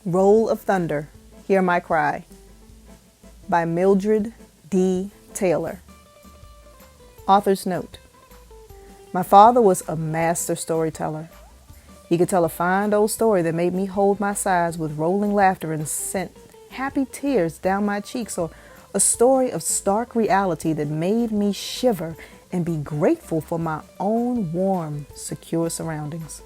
Roll of Thunder, Hear My Cry by Mildred D. Taylor. Author's note. My father was a master storyteller. He could tell a fine old story that made me hold my sides with rolling laughter and sent happy tears down my cheeks, or a story of stark reality that made me shiver and be grateful for my own warm, secure surroundings.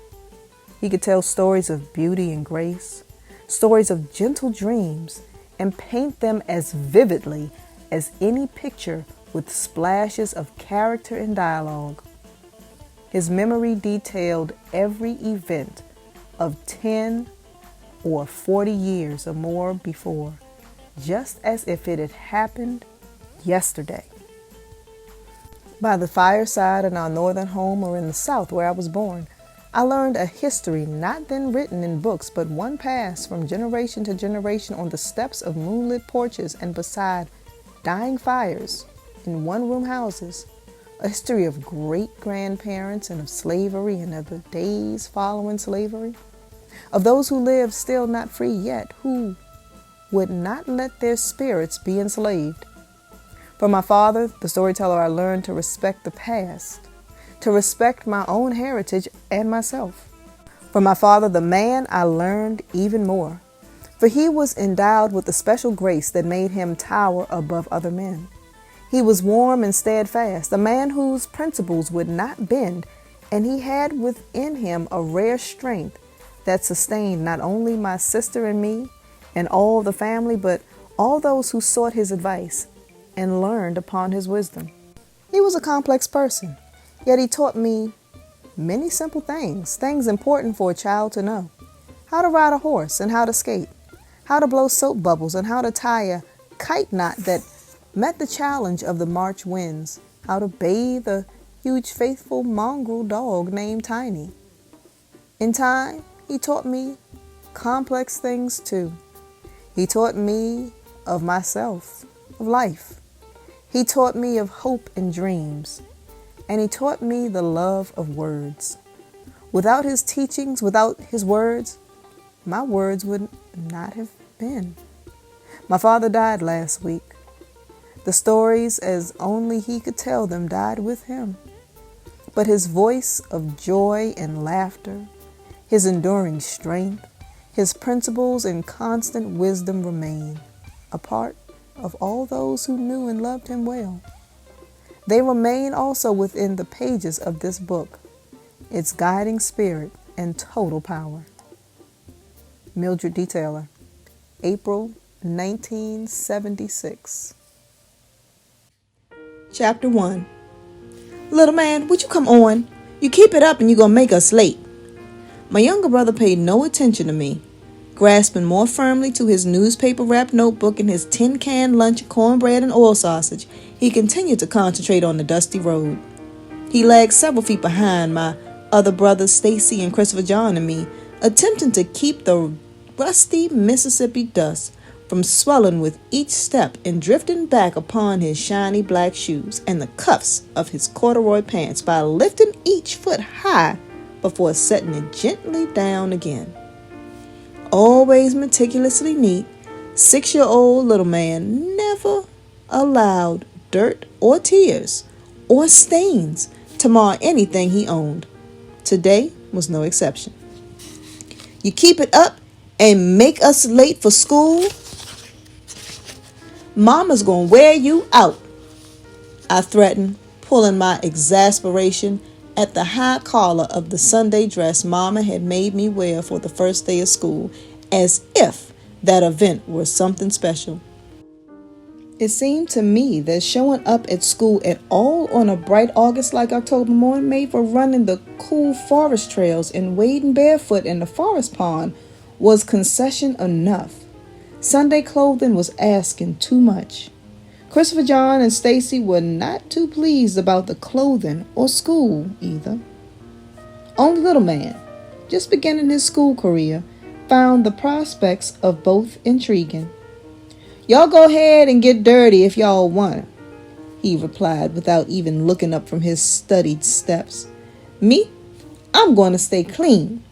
He could tell stories of beauty and grace, stories of gentle dreams, and paint them as vividly as any picture with splashes of character and dialogue. His memory detailed every event of 10 or 40 years or more before, just as if it had happened yesterday. By the fireside in our northern home, or in the South where I was born, I learned a history not then written in books, but one passed from generation to generation on the steps of moonlit porches and beside dying fires in one-room houses. A history of great-grandparents and of slavery and of the days following slavery, of those who live still not free yet, who would not let their spirits be enslaved. From my father, the storyteller, I learned to respect the past, to respect my own heritage and myself. From my father, the man, I learned even more, for he was endowed with a special grace that made him tower above other men. He was warm and steadfast, a man whose principles would not bend, and he had within him a rare strength that sustained not only my sister and me and all the family, but all those who sought his advice and learned upon his wisdom. He was a complex person, yet he taught me many simple things important for a child to know. How to ride a horse and how to skate, how to blow soap bubbles and how to tie a kite knot that met the challenge of the March winds, how to bathe a huge faithful mongrel dog named Tiny. In time, he taught me complex things too. He taught me of myself, of life. He taught me of hope and dreams, and he taught me the love of words. Without his teachings, without his words, my words would not have been. My father died last week. The stories, as only he could tell them, died with him. But his voice of joy and laughter, his enduring strength, his principles and constant wisdom remain a part of all those who knew and loved him well. They remain also within the pages of this book, its guiding spirit and total power. Mildred D. Taylor, April 1976. Chapter 1. Little man, would you come on? You keep it up and you're going to make us late. My younger brother paid no attention to me. Grasping more firmly to his newspaper-wrapped notebook and his tin-can lunch of cornbread and oil sausage, he continued to concentrate on the dusty road. He lagged several feet behind my other brothers, Stacy and Christopher John, and me, attempting to keep the rusty Mississippi dust from swelling with each step and drifting back upon his shiny black shoes and the cuffs of his corduroy pants by lifting each foot high before setting it gently down again. Always meticulously neat, 6-year-old little man never allowed dirt or tears or stains to mar anything he owned. Today was no exception. You keep it up and make us late for school, Mama's gonna wear you out, I threatened, pulling my exasperation at the high collar of the Sunday dress Mama had made me wear for the first day of school, as if that event were something special. It seemed to me that showing up at school at all on a bright August-like October morning made for running the cool forest trails and wading barefoot in the forest pond was concession enough. Sunday clothing was asking too much. Christopher John and Stacy were not too pleased about the clothing or school either. Only little man, just beginning his school career, found the prospects of both intriguing. Y'all go ahead and get dirty if y'all want, he replied without even looking up from his studied steps. Me? I'm going to stay clean.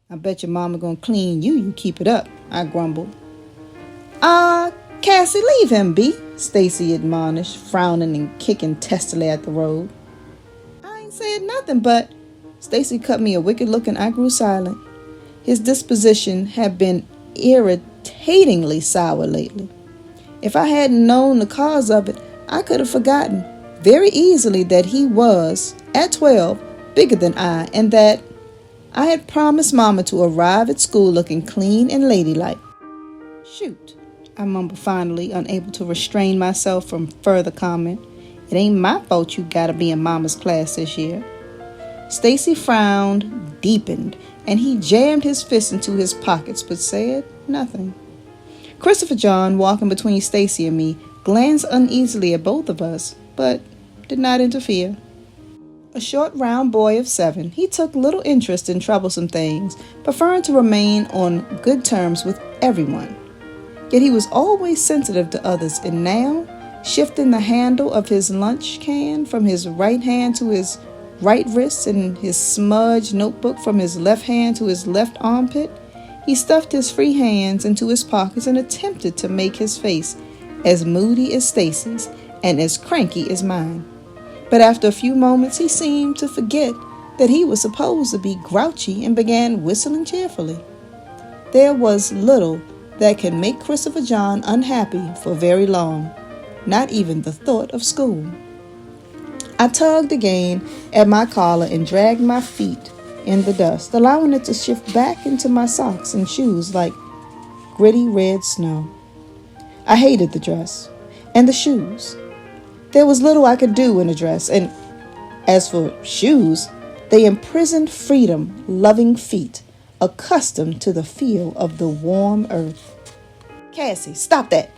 I bet your mama going to clean you, you keep it up, I grumbled. Cassie, leave him be, Stacy admonished, frowning and kicking testily at the road. I ain't said nothing, but Stacy cut me a wicked look and I grew silent. His disposition had been irritatingly sour lately. If I hadn't known the cause of it, I could have forgotten very easily that he was, at 12, bigger than I, and that I had promised Mama to arrive at school looking clean and ladylike. Shoot, I mumbled finally, unable to restrain myself from further comment. It ain't my fault you gotta be in Mama's class this year. Stacy frowned, deepened, and he jammed his fists into his pockets but said nothing. Christopher John, walking between Stacy and me, glanced uneasily at both of us, but did not interfere. A short, round boy of 7, he took little interest in troublesome things, preferring to remain on good terms with everyone. Yet he was always sensitive to others, and now, shifting the handle of his lunch can from his right hand to his right wrist and his smudged notebook from his left hand to his left armpit, he stuffed his free hands into his pockets and attempted to make his face as moody as Stacy's and as cranky as mine. But after a few moments, he seemed to forget that he was supposed to be grouchy and began whistling cheerfully. There was little that can make Christopher John unhappy for very long, not even the thought of school. I tugged again at my collar and dragged my feet in the dust, allowing it to shift back into my socks and shoes like gritty red snow. I hated the dress and the shoes. There was little I could do in a dress, and as for shoes, they imprisoned freedom-loving feet, accustomed to the feel of the warm earth. Cassie, stop that!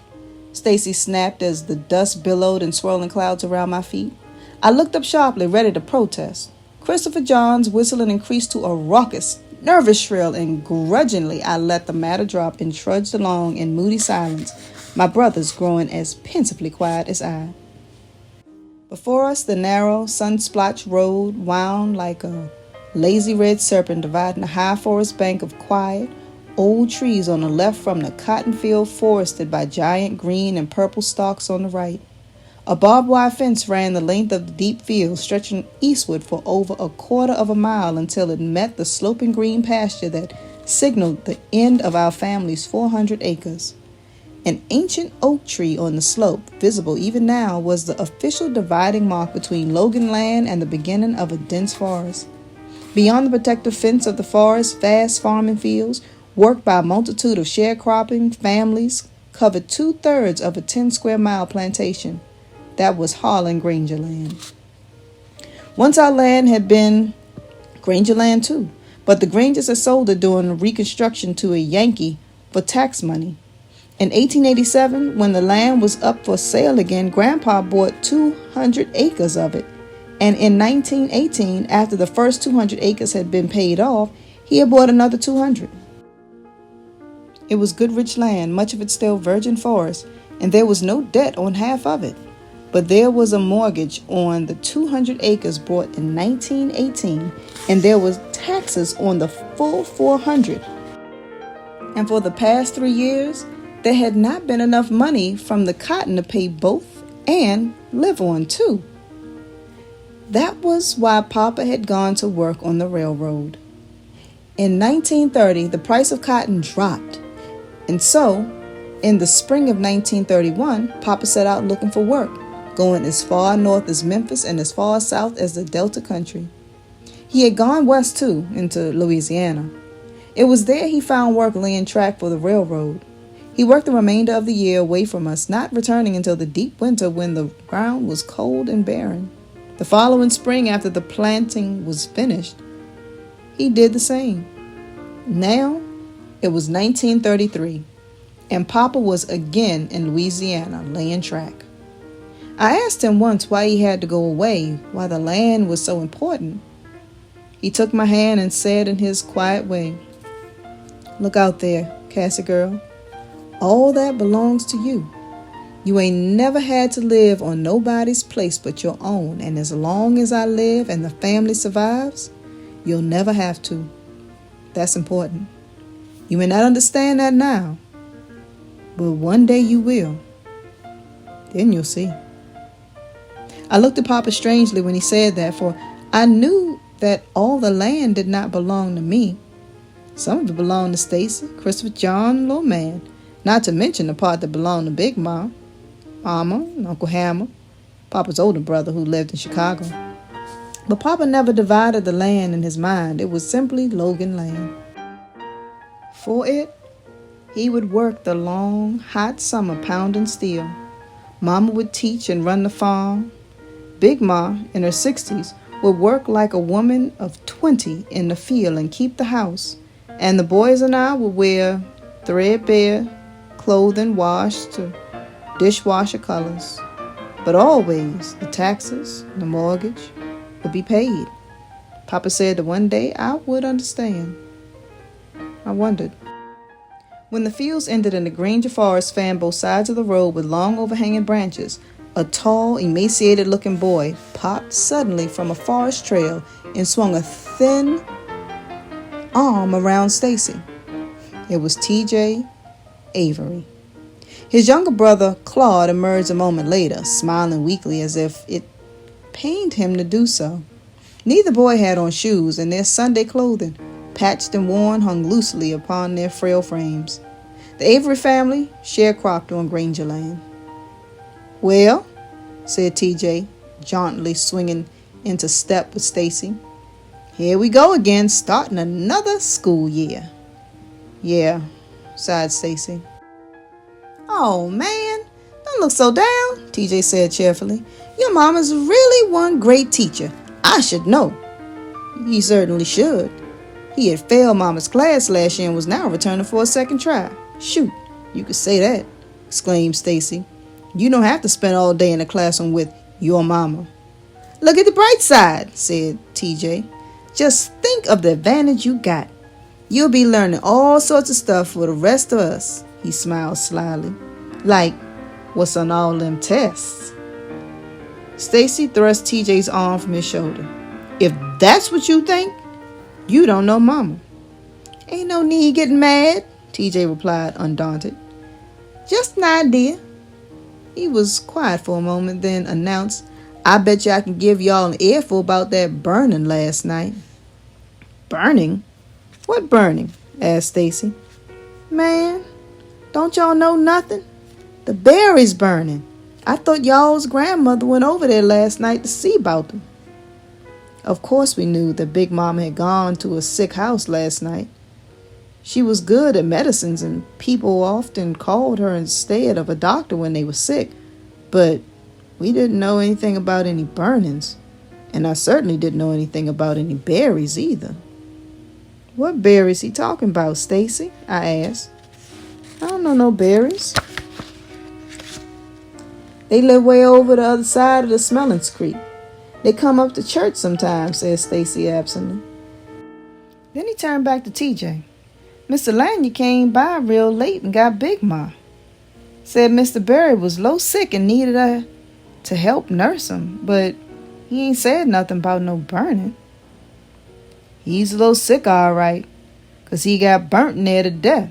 Stacy snapped as the dust billowed in swirling clouds around my feet. I looked up sharply, ready to protest. Christopher John's whistling increased to a raucous, nervous shrill, and grudgingly I let the matter drop and trudged along in moody silence, my brothers growing as pensively quiet as I. Before us, the narrow, sun-splotched road wound like a lazy red serpent dividing a high forest bank of quiet, old trees on the left from the cotton field forested by giant green and purple stalks on the right. A barbed wire fence ran the length of the deep field, stretching eastward for over a quarter of a mile until it met the sloping green pasture that signaled the end of our family's 400 acres. An ancient oak tree on the slope, visible even now, was the official dividing mark between Logan land and the beginning of a dense forest. Beyond the protective fence of the forest, vast farming fields, worked by a multitude of sharecropping families, covered 2/3 of a 10-square-mile plantation. That was Harlan Granger land. Once our land had been Granger land too, but the Grangers had sold it during Reconstruction to a Yankee for tax money. In 1887, when the land was up for sale again, Grandpa bought 200 acres of it. And in 1918, after the first 200 acres had been paid off, he had bought another 200. It was good rich land, much of it still virgin forest, and there was no debt on half of it. But there was a mortgage on the 200 acres bought in 1918, and there was taxes on the full 400. And for the past 3 years, there had not been enough money from the cotton to pay both and live on too. That was why Papa had gone to work on the railroad. In 1930, the price of cotton dropped. And so, in the spring of 1931, Papa set out looking for work, going as far north as Memphis and as far south as the Delta country. He had gone west too, into Louisiana. It was there he found work laying track for the railroad. He worked the remainder of the year away from us, not returning until the deep winter when the ground was cold and barren. The following spring, after the planting was finished, he did the same. Now, it was 1933, and Papa was again in Louisiana, laying track. I asked him once why he had to go away, why the land was so important. He took my hand and said in his quiet way, "Look out there, Cassie girl. All that belongs to you. You ain't never had to live on nobody's place but your own, and as long as I live and the family survives, you'll never have to. That's important." You may not understand that now, but one day you will. Then you'll see. I looked at Papa strangely when he said that, for I knew that all the land did not belong to me. Some of it belonged to Stacy, Christopher John, and Little Man, not to mention the part that belonged to Big Ma, Mama, and Uncle Hammer, Papa's older brother who lived in Chicago. But Papa never divided the land in his mind. It was simply Logan land. For it, he would work the long, hot summer pounding steel. Mama would teach and run the farm. Big Ma, in her 60s, would work like a woman of 20 in the field and keep the house. And the boys and I would wear threadbare clothing washed to dishwasher colors. But always the taxes, the mortgage, would be paid. Papa said that one day I would understand. I wondered. When the fields ended and the Granger forest spanned both sides of the road with long overhanging branches, a tall, emaciated-looking boy popped suddenly from a forest trail and swung a thin arm around Stacy. It was T.J. Avery. His younger brother, Claude, emerged a moment later, smiling weakly as if it pained him to do so. Neither boy had on shoes, and their Sunday clothing, patched and worn, hung loosely upon their frail frames. The Avery family sharecropped on Granger land. "Well," said T.J., jauntily swinging into step with Stacy, "here we go again, starting another school year." "Yeah," sighed Stacy. "Oh, man, don't look so down," T.J. said cheerfully. "Your mama's really one great teacher. I should know." He certainly should. He had failed Mama's class last year and was now returning for a second try. "Shoot, you could say that," exclaimed Stacy. "You don't have to spend all day in the classroom with your mama." "Look at the bright side," said TJ. "Just think of the advantage you got. You'll be learning all sorts of stuff for the rest of us." He smiled slyly. "Like what's on all them tests?" Stacy thrust TJ's arm from his shoulder. "If that's what you think, you don't know Mama." "Ain't no need getting mad," TJ replied, undaunted. "Just an idea." He was quiet for a moment, then announced, "I bet you I can give y'all an earful about that burning last night." "Burning? What burning?" asked Stacy. "Man, don't y'all know nothing? The berries burning. I thought y'all's grandmother went over there last night to see about them." Of course we knew that Big Mama had gone to a sick house last night. She was good at medicines, and people often called her instead of a doctor when they were sick. But we didn't know anything about any burnings, and I certainly didn't know anything about any berries either. "What berries he talking about, Stacy?" I asked. "I don't know no berries. They live way over the other side of the Smellings Creek. They come up to church sometimes," said Stacy absently. Then he turned back to TJ. "Mr. Lanyard came by real late and got Big Ma. Said Mr. Berry was low sick and needed her to help nurse him, but he ain't said nothing about no burning." "He's a little sick, all right, 'cause he got burnt near to death.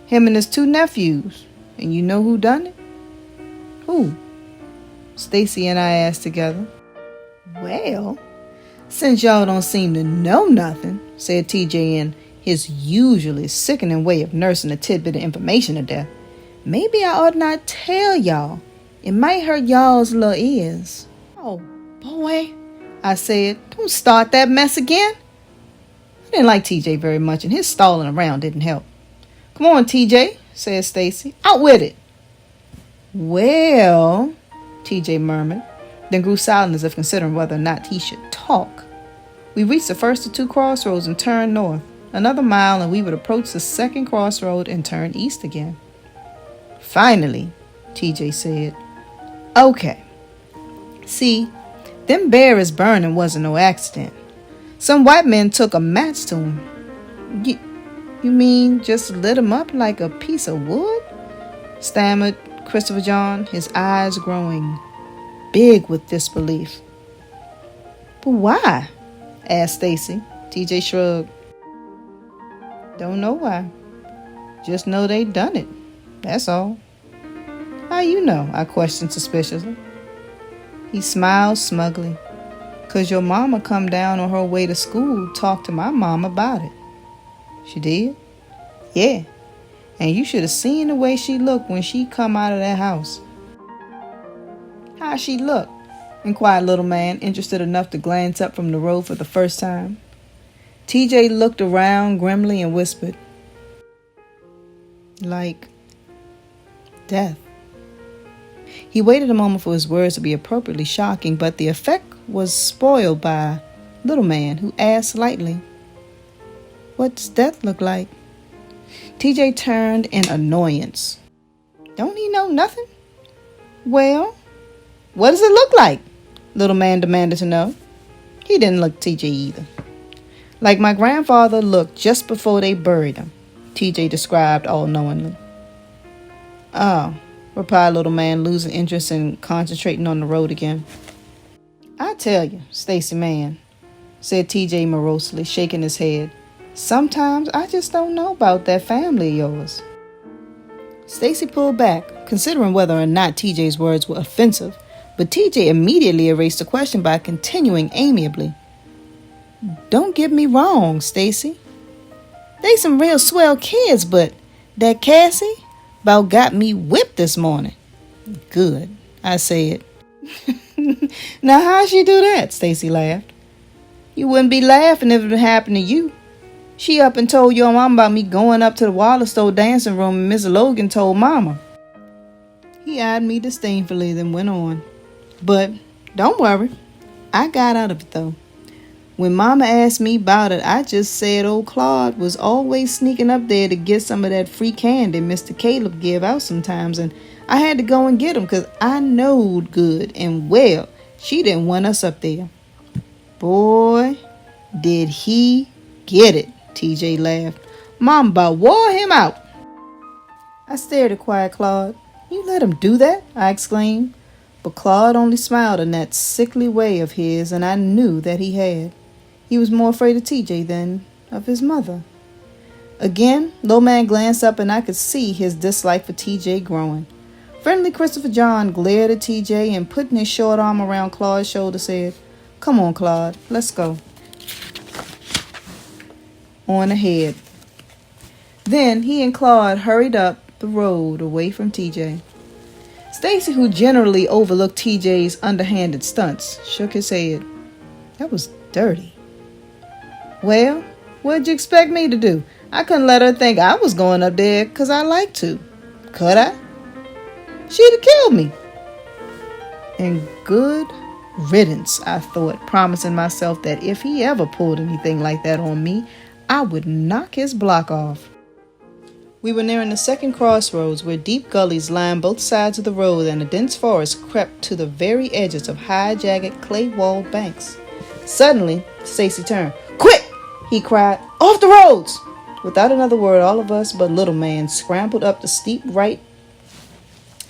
Him and his 2 nephews. And you know who done it?" "Who?" Stacy and I asked together. "Well, since y'all don't seem to know nothing," said TJ in his usually sickening way of nursing a tidbit of information to death, "maybe I ought not tell y'all. It might hurt y'all's little ears." "Oh, boy," I said, "don't start that mess again." I didn't like TJ very much, and his stalling around didn't help. "Come on, TJ," said Stacy. "Out with it." "Well," TJ murmured, then grew silent as if considering whether or not he should talk. We reached the first of 2 crossroads and turned north. Another mile and we would approach the second crossroad and turn east again. "Finally," TJ said. "Okay. See, them berries burning wasn't no accident. Some white men took a match to 'em." You mean just lit 'em up like a piece of wood?" stammered Christopher John, his eyes growing big with disbelief. "But why?" asked Stacy. TJ shrugged. "Don't know why. Just know they done it. That's all. How you know? I questioned suspiciously. He smiled smugly. 'Cause your mama come down on her way to school, talked to my mom about it. She did? Yeah. And you should have seen the way she looked when she come out of that house. How she look? Inquired little man, interested enough to glance up from the road for the first time. TJ looked around grimly and whispered, like death. He waited a moment for his words to be appropriately shocking, but the effect was spoiled by little man, who asked lightly, "What does death look like?" TJ turned in annoyance. Don't he know nothing? Well, what does it look like? Little man demanded to know. He didn't look TJ either. Like my grandfather looked just before they buried him, TJ described all-knowingly. Oh, replied little man, losing interest and concentrating on the road again. I tell you, Stacy man, said TJ morosely, shaking his head. Sometimes I just don't know about that family of yours. Stacy pulled back, considering whether or not TJ's words were offensive, but TJ immediately erased the question by continuing amiably. Don't get me wrong, Stacy. They some real swell kids, but that Cassie about got me whipped this morning. Good, I said. Now how'd she do that? Stacy laughed. You wouldn't be laughing if it happened to you. She up and told your mom about me going up to the Wallerstow dancing room, and Miss Logan told Mama. He eyed me disdainfully, then went on. But don't worry, I got out of it though. When Mama asked me about it, I just said old Claude was always sneaking up there to get some of that free candy Mr. Caleb give out sometimes, and I had to go and get him because I knowed good and well she didn't want us up there. Boy, did he get it, TJ laughed. Mom about wore him out. I stared at quiet Claude. You let him do that? I exclaimed. But Claude only smiled in that sickly way of his, and I knew that he had. He was more afraid of TJ than of his mother. Again, Low Man glanced up and I could see his dislike for TJ growing. Friendly Christopher John glared at TJ and putting his short arm around Claude's shoulder said, Come on, Claude, let's go. On ahead. Then he and Claude hurried up the road away from TJ. Stacy, who generally overlooked TJ's underhanded stunts, shook his head. That was dirty. Well, what'd you expect me to do? I couldn't let her think I was going up there because I like to. Could I? She'd have killed me. And good riddance, I thought, promising myself that if he ever pulled anything like that on me, I would knock his block off. We were nearing the second crossroads where deep gullies lined both sides of the road and a dense forest crept to the very edges of high, jagged, clay-walled banks. Suddenly, Stacy turned. Quick! He cried. Off the roads! Without another word, all of us but Little Man scrambled up the steep right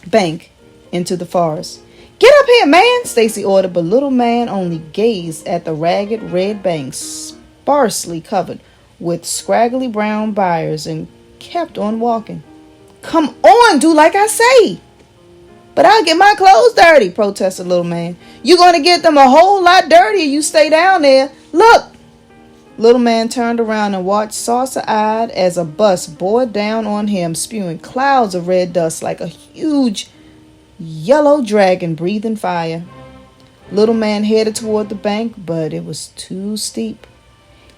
bank into the forest. Get up here, man! Stacy ordered, but Little Man only gazed at the ragged red banks, sparsely covered with scraggly brown briars, and kept on walking. Come on, do like I say. But I'll get my clothes dirty, protested Little Man. You're going to get them a whole lot dirtier you stay down there. Look! Little Man turned around and watched saucer-eyed as a bus bore down on him, spewing clouds of red dust like a huge yellow dragon breathing fire. Little Man headed toward the bank, but it was too steep.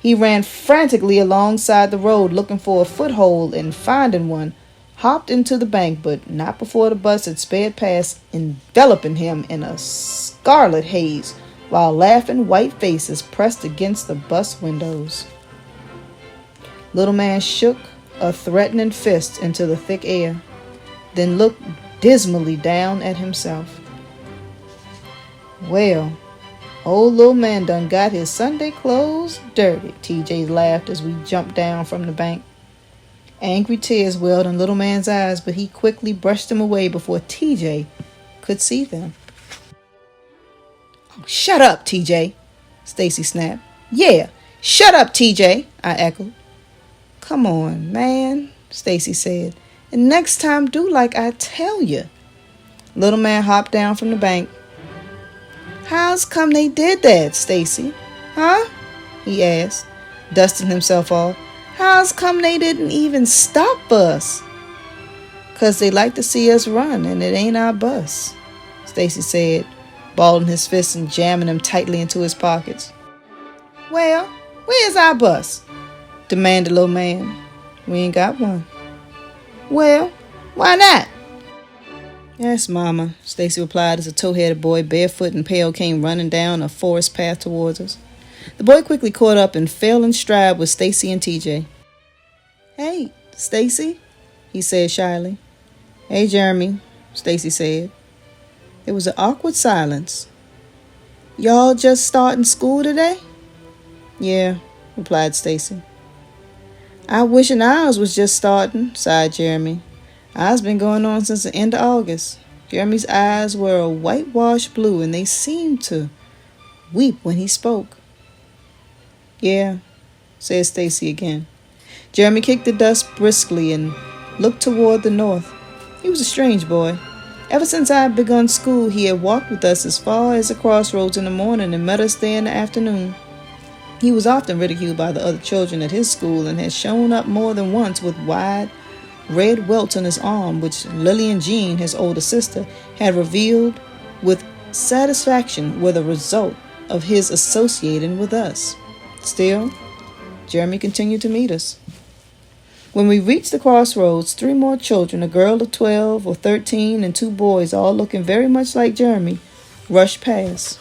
He ran frantically alongside the road looking for a foothold, and finding one, hopped into the bank, but not before the bus had sped past, enveloping him in a scarlet haze, while laughing white faces pressed against the bus windows. Little Man shook a threatening fist into the thick air, then looked dismally down at himself. Well, old Little Man done got his Sunday clothes dirty, TJ laughed as we jumped down from the bank. Angry tears welled in Little Man's eyes, but he quickly brushed them away before TJ could see them. Oh, shut up, TJ, Stacy snapped. Yeah, shut up, TJ, I echoed. Come on, man, Stacy said. "And next time do like I tell you." Little man hopped down from the bank. "How's come they did that, Stacy? Huh?" he asked, dusting himself off. "How's come they didn't even stop us?" "'Cause they like to see us run, and it ain't our bus," Stacy said, balling his fists and jamming them tightly into his pockets. "Well, where's our bus?" demanded the little man. "We ain't got one." "Well, why not?" "Yes, Mama," Stacy replied as a tow-headed boy, barefoot and pale, came running down a forest path towards us. The boy quickly caught up and fell in stride with Stacy and TJ. "Hey, Stacy," he said shyly. "Hey, Jeremy," Stacy said. There was an awkward silence. "Y'all just starting school today?" "Yeah," replied Stacy. "I wishing ours was just starting," sighed Jeremy. "Ours been going on since the end of August." Jeremy's eyes were a whitewashed blue, and they seemed to weep when he spoke. "Yeah," said Stacy again. Jeremy kicked the dust briskly and looked toward the north. He was a strange boy. Ever since I had begun school, he had walked with us as far as the crossroads in the morning and met us there in the afternoon. He was often ridiculed by the other children at his school and had shown up more than once with wide, red welts on his arm, which Lillian Jean, his older sister, had revealed with satisfaction were the result of his associating with us. Still, Jeremy continued to meet us. When we reached the crossroads, 3 more children, a girl of 12 or 13 and 2 boys, all looking very much like Jeremy, rushed past.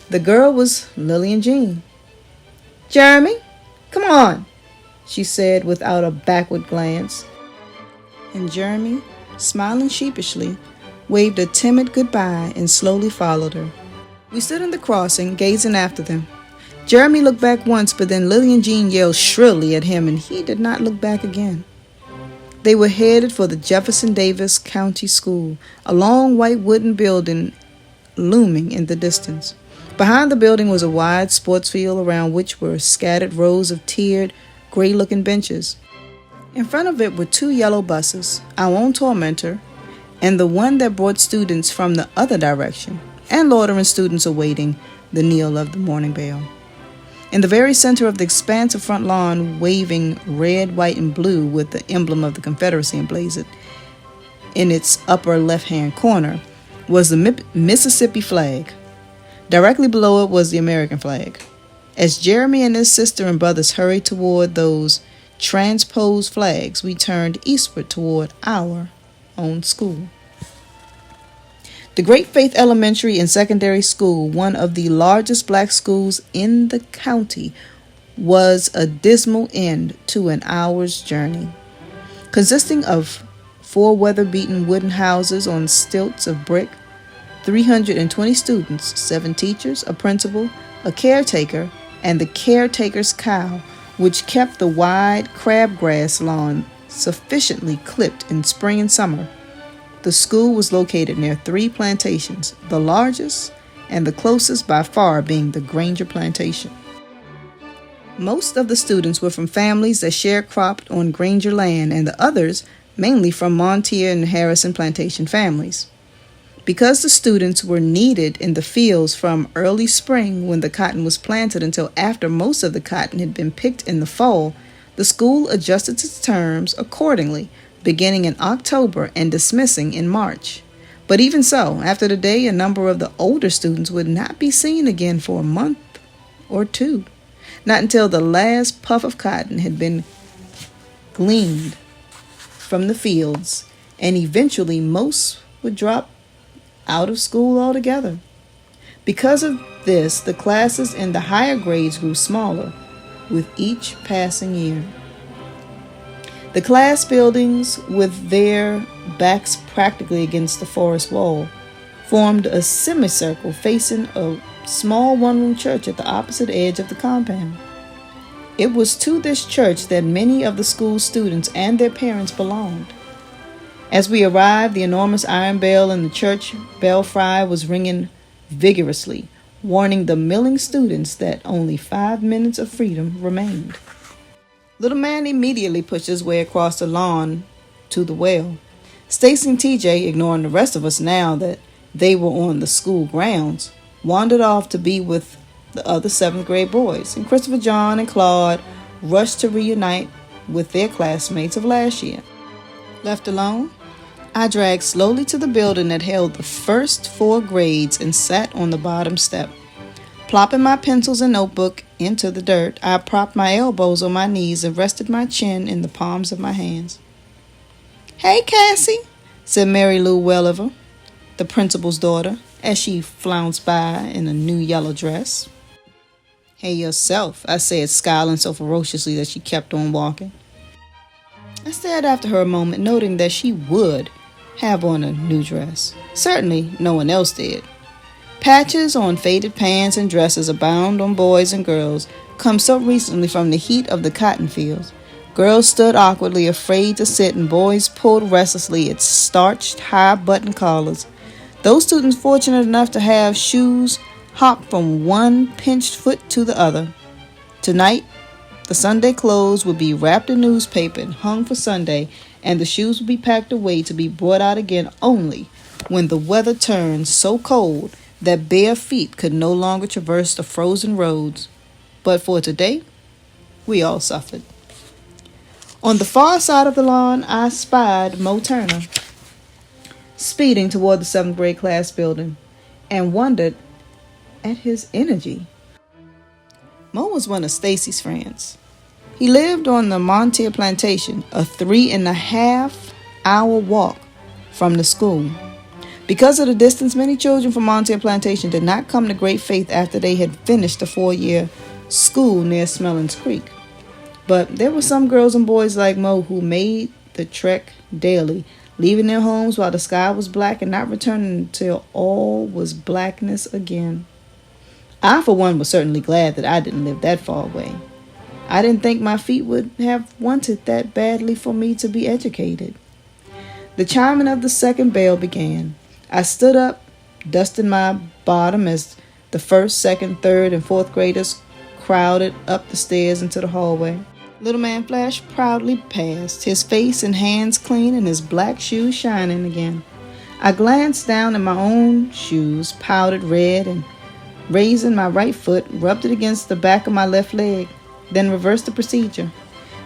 The girl was Lillian Jean. "Jeremy, come on," she said without a backward glance. And Jeremy, smiling sheepishly, waved a timid goodbye and slowly followed her. We stood in the crossing, gazing after them. Jeremy looked back once, but then Lillian Jean yelled shrilly at him, and he did not look back again. They were headed for the Jefferson Davis County School, a long white wooden building looming in the distance. Behind the building was a wide sports field around which were scattered rows of tiered, gray-looking benches. In front of it were 2 yellow buses, our own tormentor, and the one that brought students from the other direction, and loitering students awaiting the knell of the morning bell. In the very center of the expansive front lawn, waving red, white, and blue with the emblem of the Confederacy emblazoned in its upper left-hand corner, was the Mississippi flag. Directly below it was the American flag. As Jeremy and his sister and brothers hurried toward those transposed flags, we turned eastward toward our own school. The Great Faith Elementary and Secondary School, one of the largest black schools in the county, was a dismal end to an hour's journey. Consisting of 4 weather-beaten wooden houses on stilts of brick, 320 students, 7 teachers, a principal, a caretaker, and the caretaker's cow, which kept the wide crabgrass lawn sufficiently clipped in spring and summer. The school was located near 3 plantations, the largest and the closest by far being the Granger Plantation. Most of the students were from families that sharecropped on Granger land, and the others mainly from Montier and Harrison plantation families. Because the students were needed in the fields from early spring when the cotton was planted until after most of the cotton had been picked in the fall, the school adjusted its terms accordingly, beginning in October and dismissing in March. But even so, after the day, a number of the older students would not be seen again for a month or 2, not until the last puff of cotton had been gleaned from the fields, and eventually most would drop out of school altogether. Because of this, the classes in the higher grades grew smaller with each passing year. The class buildings, with their backs practically against the forest wall, formed a semicircle facing a small one-room church at the opposite edge of the compound. It was to this church that many of the school students and their parents belonged. As we arrived, the enormous iron bell in the church belfry was ringing vigorously, warning the milling students that only 5 minutes of freedom remained. Little man immediately pushed his way across the lawn to the well. Stacy and TJ, ignoring the rest of us now that they were on the school grounds, wandered off to be with the other 7th grade boys, and Christopher John and Claude rushed to reunite with their classmates of last year. Left alone, I dragged slowly to the building that held the first 4 grades and sat on the bottom step. Plopping my pencils and notebook into the dirt, I propped my elbows on my knees and rested my chin in the palms of my hands. "Hey, Cassie," said Mary Lou Welliver, the principal's daughter, as she flounced by in a new yellow dress. "Hey yourself," I said, scowling so ferociously that she kept on walking. I stared after her a moment, noting that she would have on a new dress. Certainly no one else did. Patches on faded pants and dresses abound on boys and girls, come so recently from the heat of the cotton fields. Girls stood awkwardly, afraid to sit, and boys pulled restlessly at starched, high-button collars. Those students fortunate enough to have shoes hop from one pinched foot to the other. Tonight, the Sunday clothes would be wrapped in newspaper and hung for Sunday, and the shoes would be packed away to be brought out again only when the weather turned so cold that bare feet could no longer traverse the frozen roads. But for today, we all suffered. On the far side of the lawn, I spied Mo Turner speeding toward the 7th grade class building and wondered at his energy. Mo was one of Stacy's friends. He lived on the Montier Plantation, a 3.5-hour walk from the school. Because of the distance, many children from Montier Plantation did not come to great faith after they had finished the 4-year school near Smellens Creek. But there were some girls and boys like Mo who made the trek daily, leaving their homes while the sky was black and not returning until all was blackness again. I, for one, was certainly glad that I didn't live that far away. I didn't think my feet would have wanted that badly for me to be educated. The chiming of the second bell began. I stood up, dusting my bottom as the 1st, 2nd, 3rd, and 4th graders crowded up the stairs into the hallway. Little man flashed proudly past, his face and hands clean and his black shoes shining again. I glanced down at my own shoes, powdered red, and raising my right foot, rubbed it against the back of my left leg, then reversed the procedure.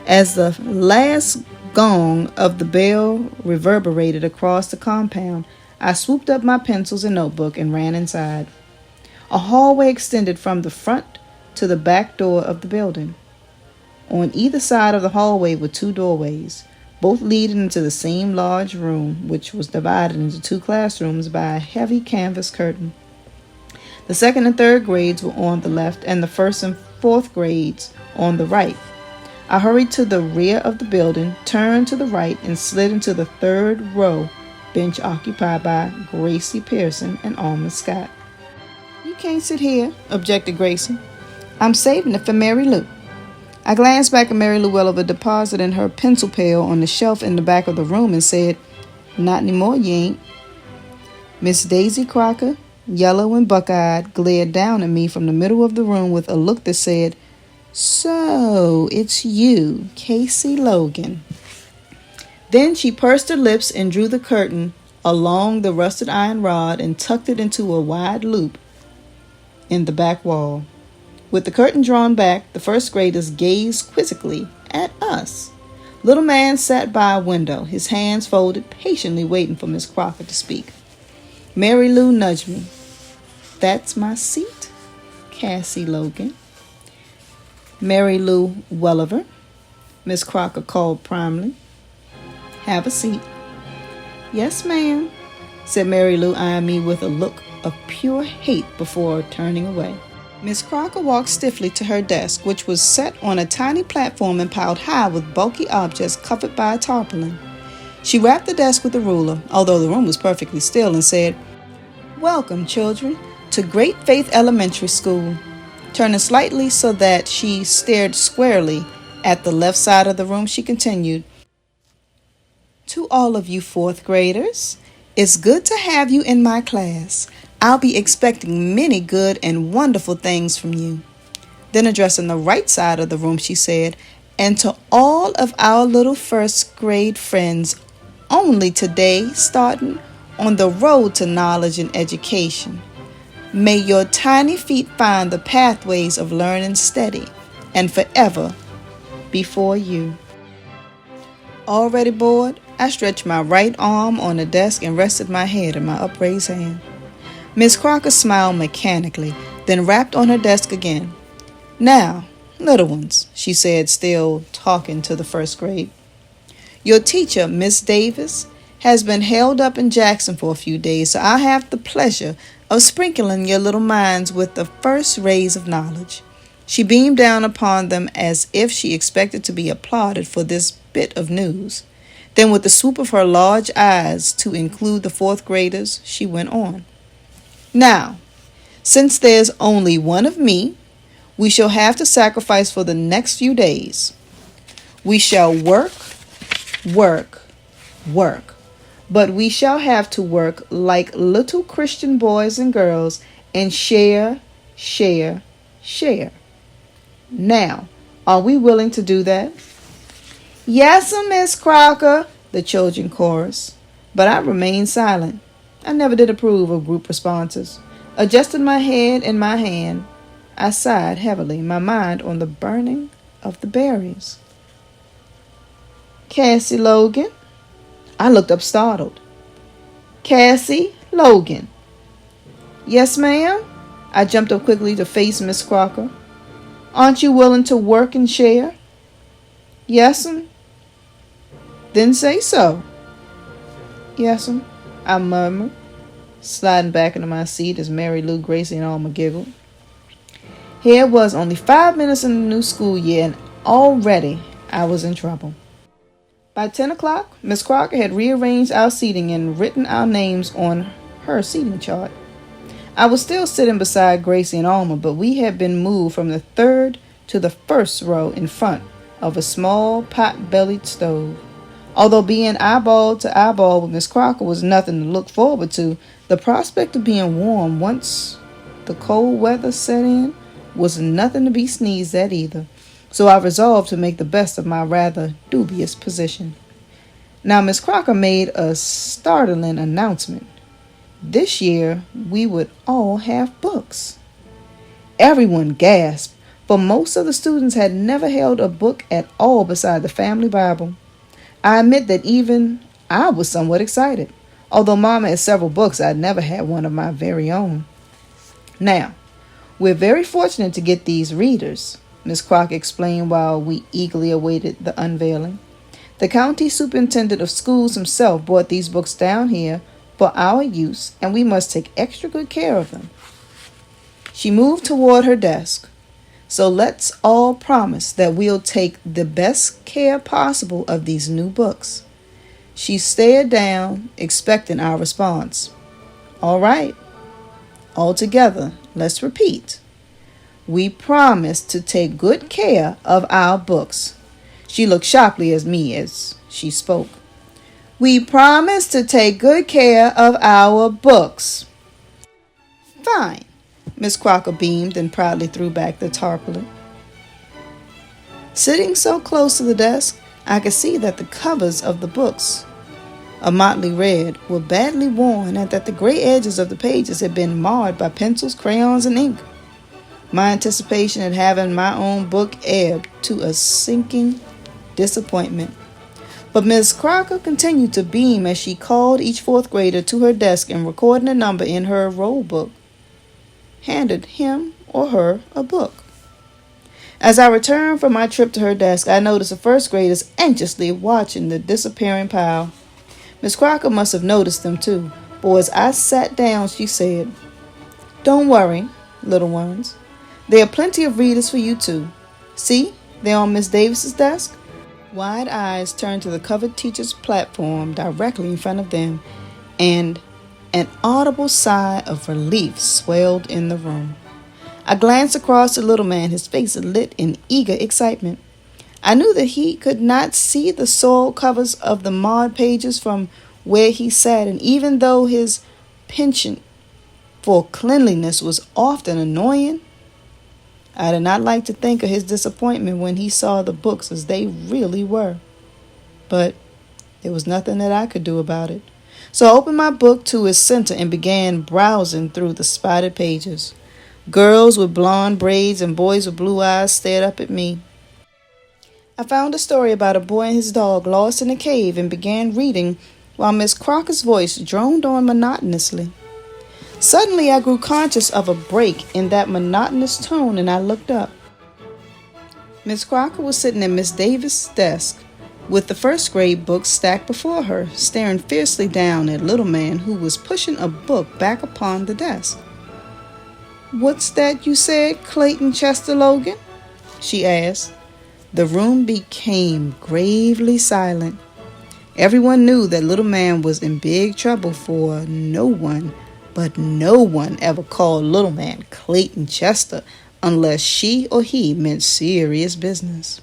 As the last gong of the bell reverberated across the compound, I swooped up my pencils and notebook and ran inside. A hallway extended from the front to the back door of the building. On either side of the hallway were 2 doorways, both leading into the same large room, which was divided into 2 classrooms by a heavy canvas curtain. The 2nd and 3rd grades were on the left, and the 1st and 4th grades on the right. I hurried to the rear of the building, turned to the right, and slid into the 3rd row bench occupied by Gracie Pearson and Alma Scott. "You can't sit here," objected Gracie. "I'm saving it for Mary Lou." I glanced back at Mary Lou Welliver depositing her pencil pail on the shelf in the back of the room and said, "Not anymore, you ain't." Miss Daisy Crocker, yellow and buck-eyed, glared down at me from the middle of the room with a look that said, "So, it's you, Casey Logan." Then she pursed her lips and drew the curtain along the rusted iron rod and tucked it into a wide loop in the back wall. With the curtain drawn back, the 1st graders gazed quizzically at us. Little man sat by a window, his hands folded, patiently waiting for Miss Crocker to speak. Mary Lou nudged me. "That's my seat, Cassie Logan." "Mary Lou Welliver," Miss Crocker called primly. "Have a seat." "Yes, ma'am," said Mary Lou, eyeing me with a look of pure hate before turning away. Miss Crocker walked stiffly to her desk, which was set on a tiny platform and piled high with bulky objects covered by a tarpaulin. She rapped the desk with a ruler, although the room was perfectly still, and said, "Welcome, children, to Great Faith Elementary School." Turning slightly so that she stared squarely at the left side of the room, she continued, "To all of you 4th graders, it's good to have you in my class. I'll be expecting many good and wonderful things from you." Then addressing the right side of the room, she said, and to all of our little first grade friends only today starting on the road to knowledge and education. May your tiny feet find the pathways of learning steady and forever before you. Already bored, I stretched my right arm on the desk and rested my head in my upraised hand. Miss Crocker smiled mechanically, then rapped on her desk again. "Now, little ones," she said, still talking to the first grade. "Your teacher, Miss Davis, has been held up in Jackson for a few days, so I have the pleasure of sprinkling your little minds with the first rays of knowledge." She beamed down upon them as if she expected to be applauded for this bit of news. Then, with the swoop of her large eyes to include the fourth graders, she went on. "Now, since there's only one of me, we shall have to sacrifice for the next few days. We shall work, work, work, but we shall have to work like little Christian boys and girls and share, share, share. Now, are we willing to do that?" "Yes'm, Miss Crocker," the children chorused, but I remained silent. I never did approve of group responses. Adjusting my head in my hand, I sighed heavily, my mind on the burning of the berries. "Cassie Logan?" I looked up startled. "Cassie Logan." "Yes, ma'am." I jumped up quickly to face Miss Crocker. "Aren't you willing to work and share?" "Yes'm." "Then say so." "Yes'm," I murmured, sliding back into my seat as Mary Lou, Gracie, and Alma giggled. Here it was only 5 minutes in the new school year, and already I was in trouble. By 10 o'clock, Miss Crocker had rearranged our seating and written our names on her seating chart. I was still sitting beside Gracie and Alma, but we had been moved from the third to the first row in front of a small pot-bellied stove. Although being eyeball to eyeball with Miss Crocker was nothing to look forward to, the prospect of being warm once the cold weather set in was nothing to be sneezed at either. So I resolved to make the best of my rather dubious position. Now Miss Crocker made a startling announcement. This year we would all have books. Everyone gasped, for most of the students had never held a book at all beside the family Bible. I admit that even I was somewhat excited. Although Mama had several books, I'd never had one of my very own. "Now, we're very fortunate to get these readers," Miss Crocker explained while we eagerly awaited the unveiling. "The county superintendent of schools himself brought these books down here for our use, and we must take extra good care of them." She moved toward her desk. "So let's all promise that we'll take the best care possible of these new books." She stared down, expecting our response. "All right. All together, let's repeat. We promise to take good care of our books." She looked sharply at me as she spoke. "We promise to take good care of our books." "Fine." Miss Crocker beamed and proudly threw back the tarpaulin. Sitting so close to the desk, I could see that the covers of the books, a motley red, were badly worn and that the gray edges of the pages had been marred by pencils, crayons, and ink. My anticipation at having my own book ebbed to a sinking disappointment. But Miss Crocker continued to beam as she called each fourth grader to her desk and, recording a number in her roll book, handed him or her a book. As I returned from my trip to her desk, I noticed the first graders anxiously watching the disappearing pile. Miss Crocker must have noticed them too, for as I sat down, she said, "Don't worry, little ones. There are plenty of readers for you too. See, they're on Miss Davis's desk." Wide eyes turned to the covered teacher's platform directly in front of them, and an audible sigh of relief swelled in the room. I glanced across the little man, his face lit in eager excitement. I knew that he could not see the soiled covers of the marred pages from where he sat, and even though his penchant for cleanliness was often annoying, I did not like to think of his disappointment when he saw the books as they really were. But there was nothing that I could do about it. So I opened my book to its center and began browsing through the spotted pages. Girls with blonde braids and boys with blue eyes stared up at me. I found a story about a boy and his dog lost in a cave and began reading while Miss Crocker's voice droned on monotonously. Suddenly I grew conscious of a break in that monotonous tone and I looked up. Miss Crocker was sitting at Miss Davis' desk with the first grade books stacked before her, staring fiercely down at Little Man who was pushing a book back upon the desk. "What's that you said, Clayton Chester Logan?" she asked. The room became gravely silent. Everyone knew that Little Man was in big trouble, for no one ever called Little Man Clayton Chester unless she or he meant serious business.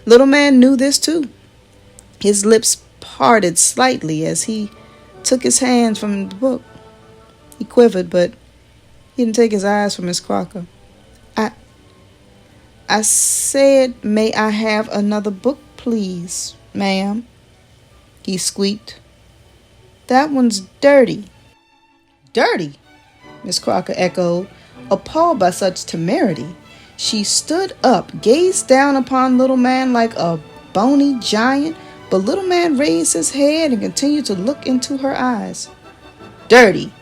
Little Man knew this too. His lips parted slightly as he took his hands from the book. He quivered, but he didn't take his eyes from Miss Crocker. I said, "May I have another book, please, ma'am?" he squeaked. "That one's dirty." "Dirty?" Miss Crocker echoed, appalled by such temerity. She stood up, gazed down upon Little Man like a bony giant, but Little Man raised his head and continued to look into her eyes. "Dirty?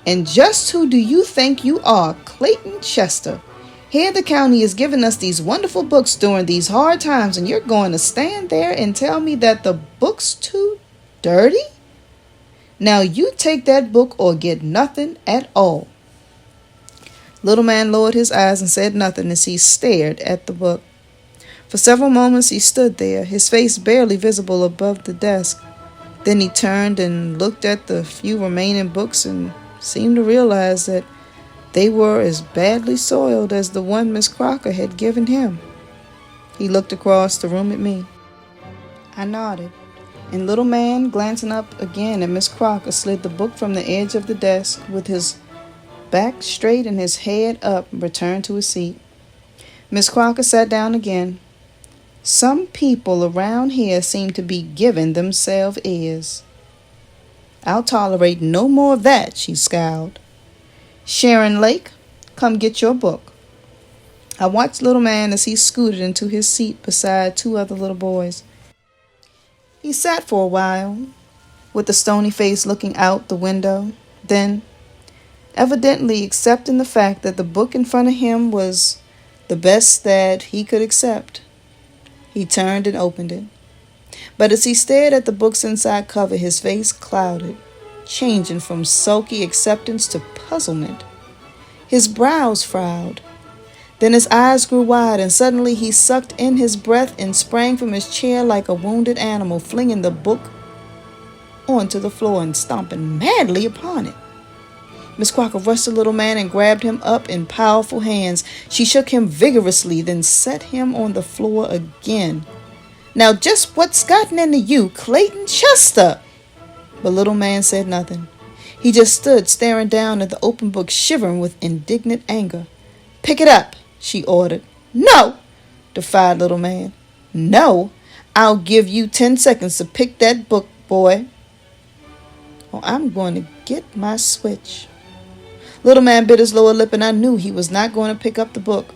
And just who do you think you are, Clayton Chester? Here the county is giving us these wonderful books during these hard times, and you're going to stand there and tell me that the book's too dirty? Now you take that book or get nothing at all." Little Man lowered his eyes and said nothing as he stared at the book. For several moments he stood there, his face barely visible above the desk. Then he turned and looked at the few remaining books and seemed to realize that they were as badly soiled as the one Miss Crocker had given him. He looked across the room at me. I nodded, and Little Man, glancing up again at Miss Crocker, slid the book from the edge of the desk with his back straight and his head up, and returned to his seat. Miss Crocker sat down again. "Some people around here seem to be giving themselves airs." "I'll tolerate no more of that," she scowled. "Sharon Lake, come get your book." I watched Little Man as he scooted into his seat beside two other little boys. He sat for a while, with a stony face looking out the window. Then, evidently accepting the fact that the book in front of him was the best that he could accept, he turned and opened it. But as he stared at the book's inside cover, his face clouded, changing from sulky acceptance to puzzlement. His brows frowned. Then his eyes grew wide, and suddenly he sucked in his breath and sprang from his chair like a wounded animal, flinging the book onto the floor and stomping madly upon it. Miss Crocker rushed the Little Man and grabbed him up in powerful hands. She shook him vigorously, then set him on the floor again. "Now just what's gotten into you, Clayton Chester?" But Little Man said nothing. He just stood staring down at the open book, shivering with indignant anger. "Pick it up," she ordered. "No," defied Little Man. "No, I'll give you 10 seconds to pick that book, boy, or I'm going to get my switch." Little Man bit his lower lip, and I knew he was not going to pick up the book.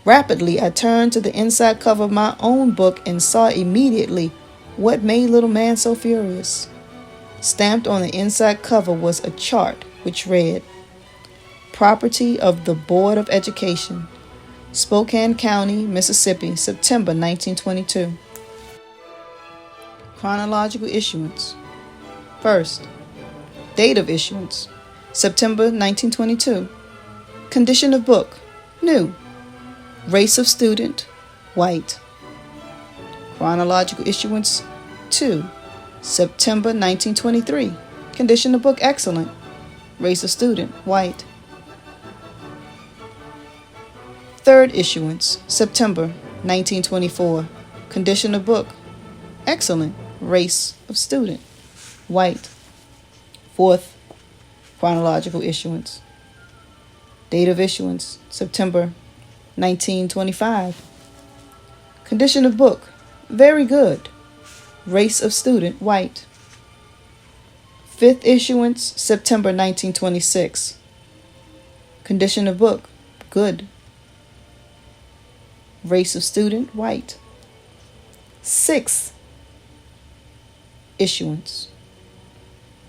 Rapidly, I turned to the inside cover of my own book and saw immediately what made Little Man so furious. Stamped on the inside cover was a chart which read, "Property of the Board of Education, Spokane County, Mississippi, September 1922. Chronological issuance. First, date of issuance, September 1922. Condition of book, new. Race of student, white. Chronological issuance 2, September 1923. Condition of book, excellent. Race of student, white. Third issuance, September 1924. Condition of book, excellent. Race of student, white. Fourth chronological issuance. Date of issuance, September 1925. Condition of book, very good. Race of student, white. Fifth issuance, September 1926. Condition of book, good. Race of student, white. Sixth issuance.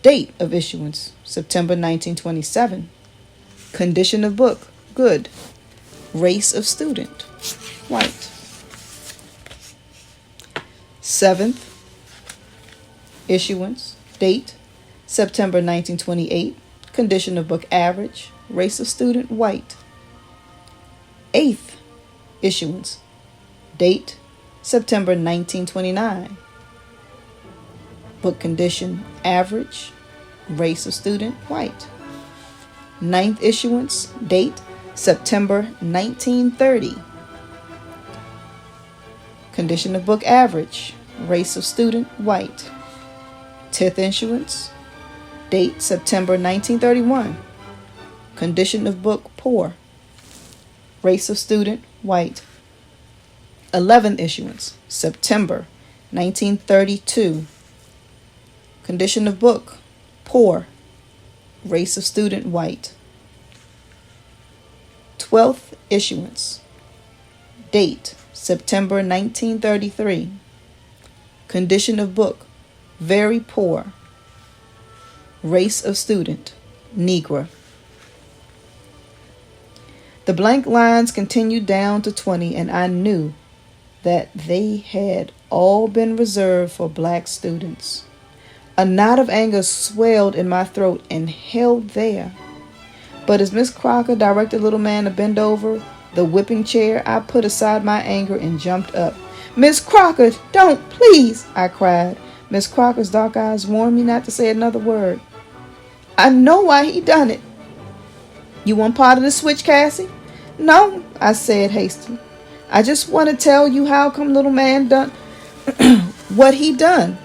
Date of issuance, September 1927. Condition of book, good. Race of student, white. Seventh issuance. Date, September 1928. Condition of book, average. Race of student, white. Eighth issuance. Date, September 1929. Book condition, average. Race of student, white. Ninth issuance. Date, September 1930. Condition of book, average. Race of student, white. 10th issuance. Date, September 1931. Condition of book, poor. Race of student, white. 11th issuance, September 1932. Condition of book, poor. Race of student, white. 12th issuance. Date, September 1933. Condition of book, very poor. Race of student, Negro. The blank lines continued down to 20, and I knew that they had all been reserved for black students. A knot of anger swelled in my throat and held there. But as Miss Crocker directed the little man to bend over the whipping chair, I put aside my anger and jumped up. "Miss Crocker, don't, please," I cried. Miss Crocker's dark eyes warned me not to say another word. "I know why he done it." "You want part of the switch, Cassie?" "No," I said hastily. "I just want to tell you how come little man done what he done."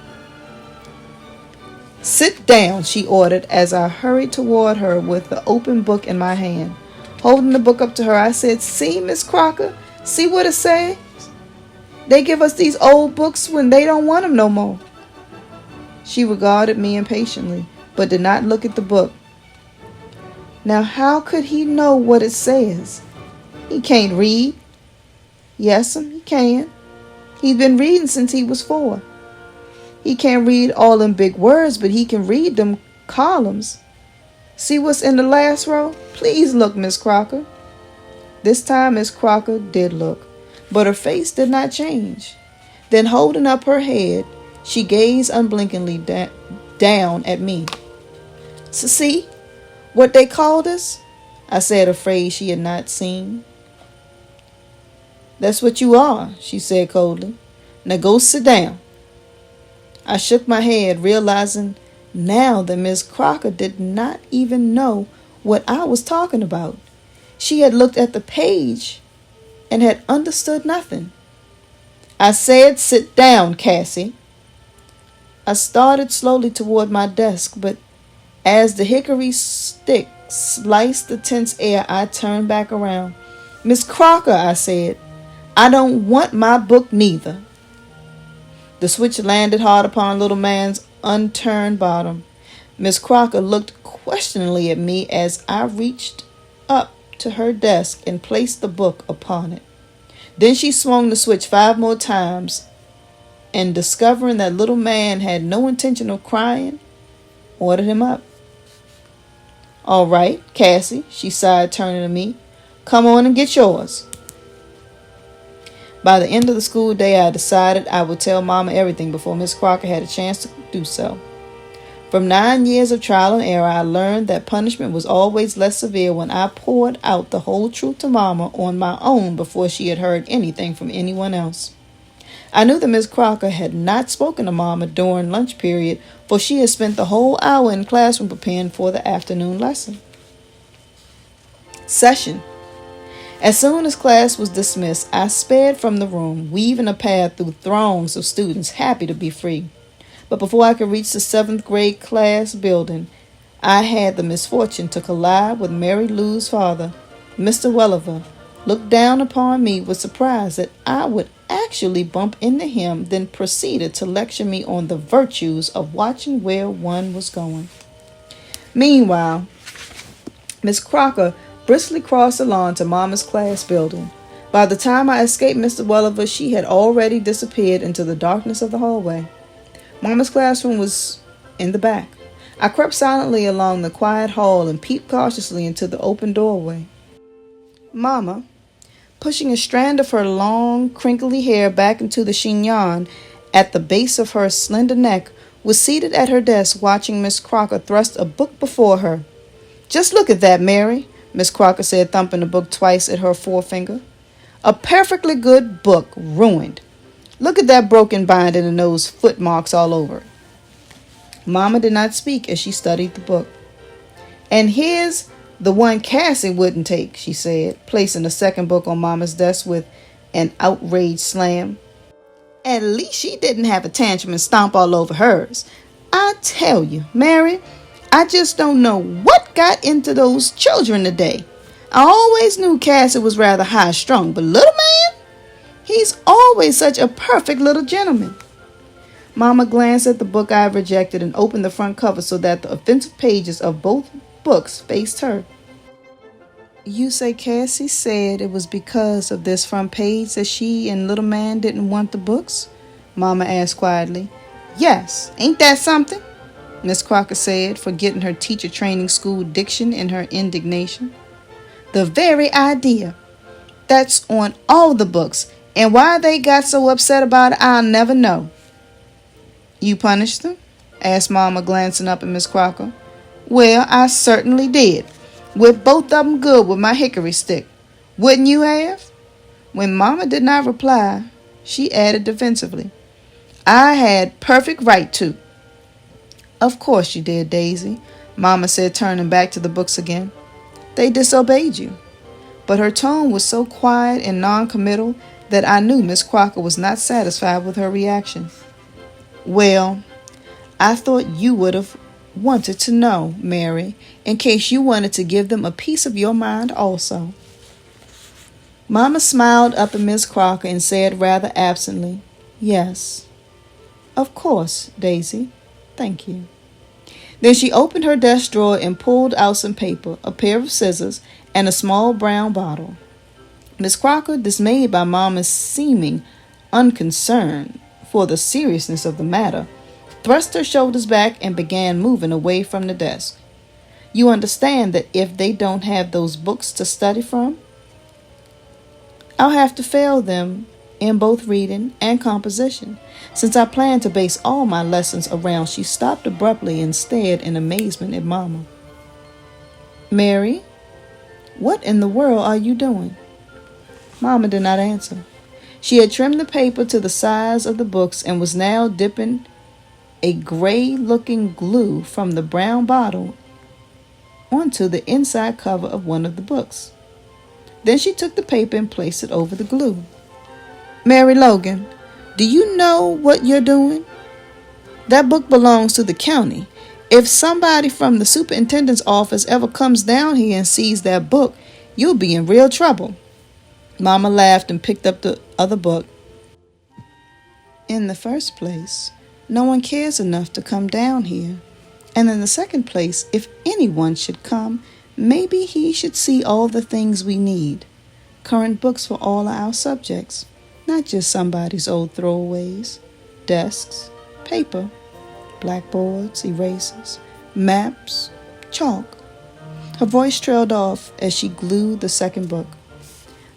"Sit down," she ordered as I hurried toward her with the open book in my hand. Holding the book up to her, I said, "See, Miss Crocker, see what it says? They give us these old books when they don't want them no more." She regarded me impatiently, but did not look at the book. "Now how could he know what it says? He can't read." "Yes'm, he can. He's been reading since he was 4. He can't read all them big words, but he can read them columns. See what's in the last row? Please look, Miss Crocker." This time Miss Crocker did look, but her face did not change. Then holding up her head, she gazed unblinkingly down at me. "So see what they called us?" I said, afraid she had not seen. "That's what you are," she said coldly. "Now go sit down." I shook my head, realizing now that Miss Crocker did not even know what I was talking about. She had looked at the page and had understood nothing. "I said sit down, Cassie." I started slowly toward my desk, but as the hickory stick sliced the tense air, I turned back around. "Miss Crocker," I said, "I don't want my book neither." The switch landed hard upon little man's unturned bottom. Miss Crocker looked questioningly at me as I reached up to her desk and placed the book upon it. Then she swung the switch 5 more times, and discovering that little man had no intention of crying, ordered him up. "All right, Cassie," she sighed, turning to me. "Come on and get yours." By the end of the school day, I decided I would tell Mama everything before Miss Crocker had a chance to do so. From 9 years of trial and error, I learned that punishment was always less severe when I poured out the whole truth to Mama on my own before she had heard anything from anyone else. I knew that Miss Crocker had not spoken to Mama during lunch period, for she had spent the whole hour in the classroom preparing for the afternoon lesson. Session. As soon as class was dismissed, I sped from the room, weaving a path through throngs of students happy to be free. But before I could reach the 7th grade class building, I had the misfortune to collide with Mary Lou's father, Mr. Welliver, looked down upon me with surprise that I would actually bump into him, then proceeded to lecture me on the virtues of watching where one was going. Meanwhile, Miss Crocker briskly crossed the lawn to Mama's class building. By the time I escaped Mr. Welliver, she had already disappeared into the darkness of the hallway. Mama's classroom was in the back. I crept silently along the quiet hall and peeped cautiously into the open doorway. Mama, pushing a strand of her long, crinkly hair back into the chignon at the base of her slender neck, was seated at her desk watching Miss Crocker thrust a book before her. "Just look at that, Mary," Miss Crocker said, thumping the book twice at her forefinger. "A perfectly good book ruined. Look at that broken binding and those footmarks all over it." Mama did not speak as she studied the book. "And here's the one Cassie wouldn't take," she said, placing the second book on Mama's desk with an outraged slam. "At least she didn't have a tantrum and stomp all over hers. I tell you, Mary, I just don't know what got into those children today. I always knew Cassie was rather high-strung, but little man, he's always such a perfect little gentleman." Mama glanced at the book I had rejected and opened the front cover so that the offensive pages of both books faced her. "You say Cassie said it was because of this front page that she and little man didn't want the books?" Mama asked quietly. "Yes, ain't that something?" Miss Crocker said, forgetting her teacher training school diction in her indignation. "The very idea. That's on all the books, and why they got so upset about it, I'll never know." "You punished them?" asked Mama, glancing up at Miss Crocker. "Well, I certainly did. Whipped both of them good with my hickory stick. Wouldn't you have?" When Mama did not reply, she added defensively, "I had perfect right to." "Of course you did, Daisy," Mama said, turning back to the books again. "They disobeyed you." But her tone was so quiet and non-committal that I knew Miss Crocker was not satisfied with her reaction. "Well, I thought you would have wanted to know, Mary, in case you wanted to give them a piece of your mind also." Mama smiled up at Miss Crocker and said rather absently, "Yes, of course, Daisy. Thank you." Then she opened her desk drawer and pulled out some paper, a pair of scissors, and a small brown bottle. Miss Crocker, dismayed by Mama's seeming unconcern for the seriousness of the matter, thrust her shoulders back and began moving away from the desk. "You understand that if they don't have those books to study from, I'll have to fail them in both reading and composition, since I plan to base all my lessons around—" She stopped abruptly and stared in amazement at Mama. "Mary, what in the world are you doing?" Mama did not answer. She had trimmed the paper to the size of the books and was now dipping a gray-looking glue from the brown bottle onto the inside cover of one of the books. Then she took the paper and placed it over the glue. "Mary Logan, do you know what you're doing? That book belongs to the county. If somebody from the superintendent's office ever comes down here and sees that book, you'll be in real trouble." Mama laughed and picked up the other book. "In the first place, no one cares enough to come down here. And in the second place, if anyone should come, maybe he should see all the things we need. Current books for all our subjects, not just somebody's old throwaways. Desks, paper, blackboards, erasers, maps, chalk." Her voice trailed off as she glued the second book.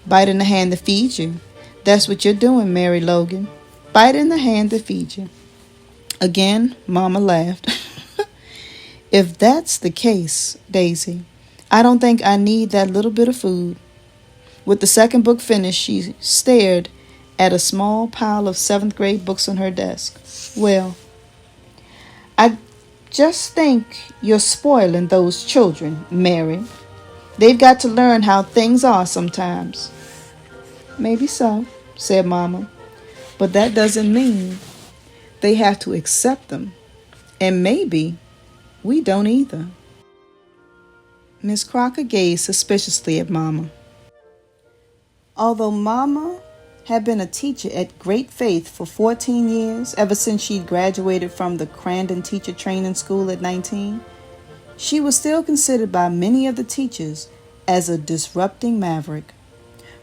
"Bite in the hand that feeds you. That's what you're doing, Mary Logan. Bite in the hand that feeds you." Again, Mama laughed. "If that's the case, Daisy, I don't think I need that little bit of food." With the second book finished, she stared at a small pile of 7th grade books on her desk. "Well, I just think you're spoiling those children, Mary. They've got to learn how things are sometimes." "Maybe so," said Mama, "but that doesn't mean they have to accept them. And maybe we don't either." Miss Crocker gazed suspiciously at Mama. Although Mama had been a teacher at Great Faith for 14 years, ever since she'd graduated from the Crandon Teacher Training School at 19, she was still considered by many of the teachers as a disrupting maverick.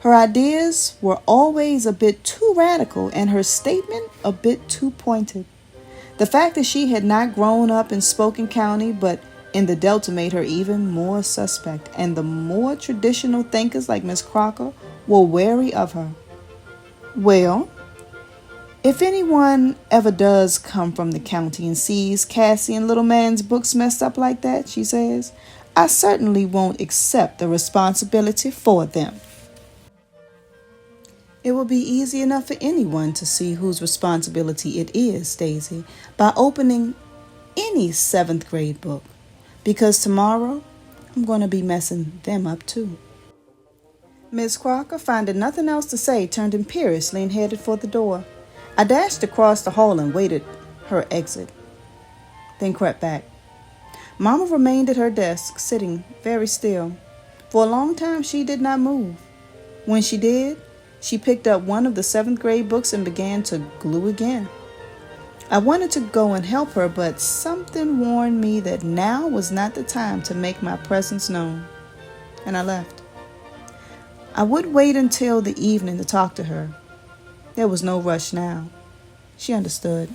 Her ideas were always a bit too radical and her statement a bit too pointed. The fact that she had not grown up in Spokane County but in the Delta made her even more suspect, and the more traditional thinkers like Miss Crocker were wary of her. Well, if anyone ever does come from the county and sees Cassie and Little Man's books messed up like that, she says, I certainly won't accept the responsibility for them. It will be easy enough for anyone to see whose responsibility it is, Daisy, by opening any 7th grade book, because tomorrow I'm going to be messing them up too. Miss Crocker, finding nothing else to say, turned imperiously and headed for the door. I dashed across the hall and waited her exit, then crept back. Mama remained at her desk, sitting very still. For a long time she did not move. When she did, she picked up one of the 7th grade books and began to glue again. I wanted to go and help her, but something warned me that now was not the time to make my presence known, and I left. I would wait until the evening to talk to her. There was no rush now. She understood.